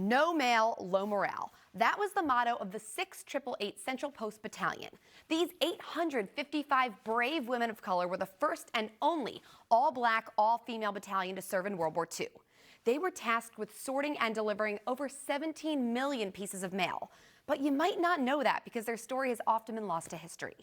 No mail, low morale. That was the motto of the 688 Central Post Battalion. These 855 brave women of color were the first and only all-black, all-female battalion to serve in World War II. They were tasked with sorting and delivering over 17 million pieces of mail. But you might not know that because their story has often been lost to history.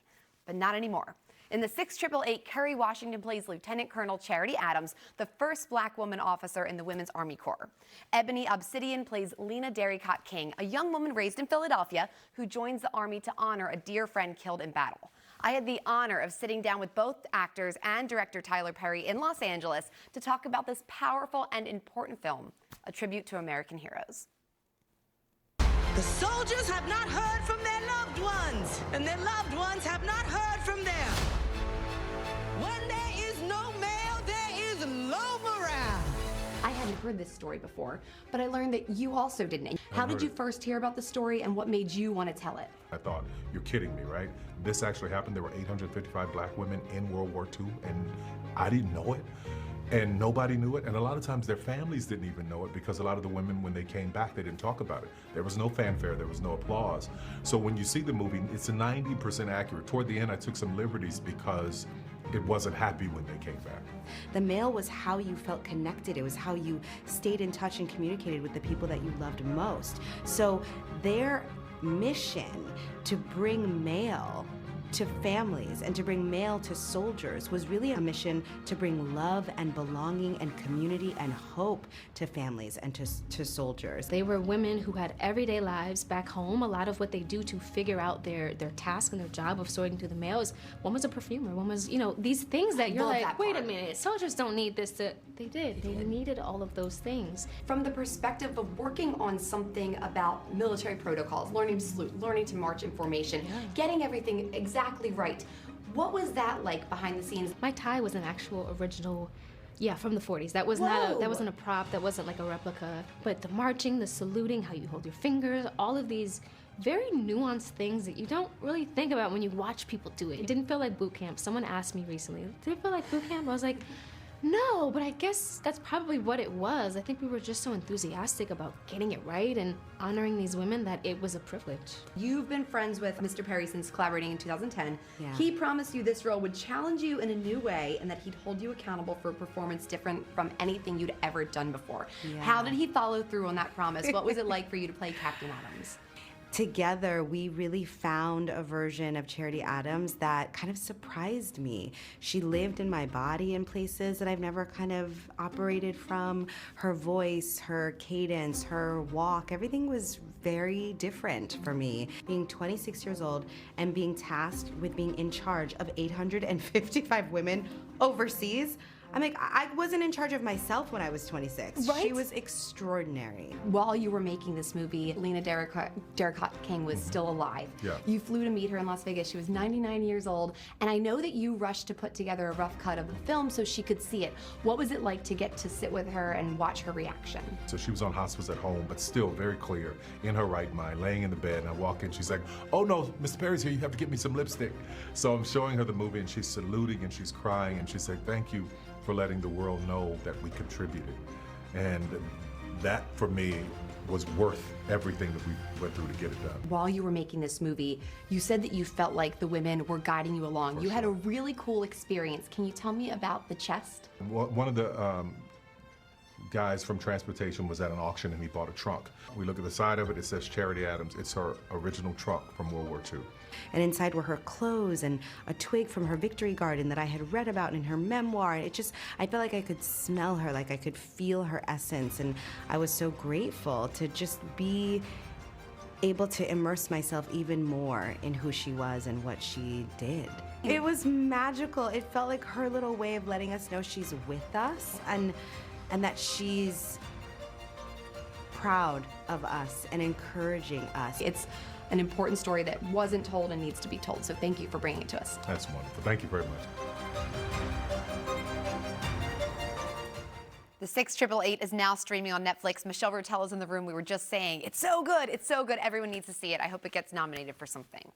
But not anymore. In the 688, Kerry Washington plays Lieutenant Colonel Charity Adams, the first black woman officer in the Women's Army Corps. Ebony Obsidian plays Lena Darricott King, a young woman raised in Philadelphia who joins the Army to honor a dear friend killed in battle. I had the honor of sitting down with both actors and director Tyler Perry in Los Angeles to talk about this powerful and important film, a tribute to American heroes. The soldiers have not heard from their loved ones, and their loved ones have not heard from them. When there is no mail, there is low morale. I hadn't heard this story before, but I learned that you also didn't. How did you first hear about the story, and what made you want to tell it? I thought, you're kidding me, right? This actually happened. There were 855 black women in World War II, and I didn't know it. And nobody knew it, and a lot of times their families didn't even know it because a lot of the women, when they came back, they didn't talk about it. There was no fanfare, there was no applause. So when you see the movie, it's 90% accurate. Toward the end, I took some liberties because it wasn't happy when they came back. The mail was how you felt connected. It was how you stayed in touch and communicated with the people that you loved most. So their mission to bring mail to families and to bring mail to soldiers was really a mission to bring love and belonging and community and hope to families and to soldiers. They were women who had everyday lives back home. A lot of what they do to figure out their task and their job of sorting through the mail is, one was a perfumer, one was, these things that you're like, wait a minute, soldiers don't need this they did. They needed all of those things. From the perspective of working on something about military protocols, learning to salute, learning to march in formation, getting everything exactly right, what was that like behind the scenes? My tie was an actual original, from the 40s. That was that wasn't a prop, that wasn't like a replica. But the marching, the saluting, how you hold your fingers, all of these very nuanced things that you don't really think about when you watch people do it. It didn't feel like boot camp. Someone asked me recently, did it feel like boot camp? I was like, no, but I guess that's probably what it was. I think we were just so enthusiastic about getting it right and honoring these women that it was a privilege. You've been friends with Mr. Perry since collaborating in 2010. Yeah. He promised you this role would challenge you in a new way and that he'd hold you accountable for a performance different from anything you'd ever done before. Yeah. How did he follow through on that promise? What was it like for you to play Captain Adams? Together, we really found a version of Charity Adams that kind of surprised me. She lived in my body in places that I've never kind of operated from. Her voice, her cadence, her walk, everything was very different for me. Being 26 years old and being tasked with being in charge of 855 women overseas, I'm like, I wasn't in charge of myself when I was 26. Right? She was extraordinary. While you were making this movie, Lena Darricott King was still alive. Yeah. You flew to meet her in Las Vegas. She was 99 years old, and I know that you rushed to put together a rough cut of the film so she could see it. What was it like to get to sit with her and watch her reaction? So she was on hospice at home, but still very clear, in her right mind, laying in the bed, and I walk in, she's like, oh no, Mr. Perry's here, you have to get me some lipstick. So I'm showing her the movie, and she's saluting, and she's crying, and she said, thank you for letting the world know that we contributed. And that, for me, was worth everything that we went through to get it done. While you were making this movie, you said that you felt like the women were guiding you along. You had a really cool experience. Can you tell me about the chest? One of the guys from transportation was at an auction and he bought a trunk. We look at the side of it, it says Charity Adams. It's her original trunk from World War II. And inside were her clothes and a twig from her victory garden that I had read about in her memoir. And I felt like I could smell her, like I could feel her essence. And I was so grateful to just be able to immerse myself even more in who she was and what she did. It was magical. It felt like her little way of letting us know she's with us and that she's proud of us and encouraging us. It's an important story that wasn't told and needs to be told, so thank you for bringing it to us. That's wonderful. Thank you very much. The 688 is now streaming on Netflix. Michelle Rotell is in the room. We were just saying, it's so good, everyone needs to see it. I hope it gets nominated for something.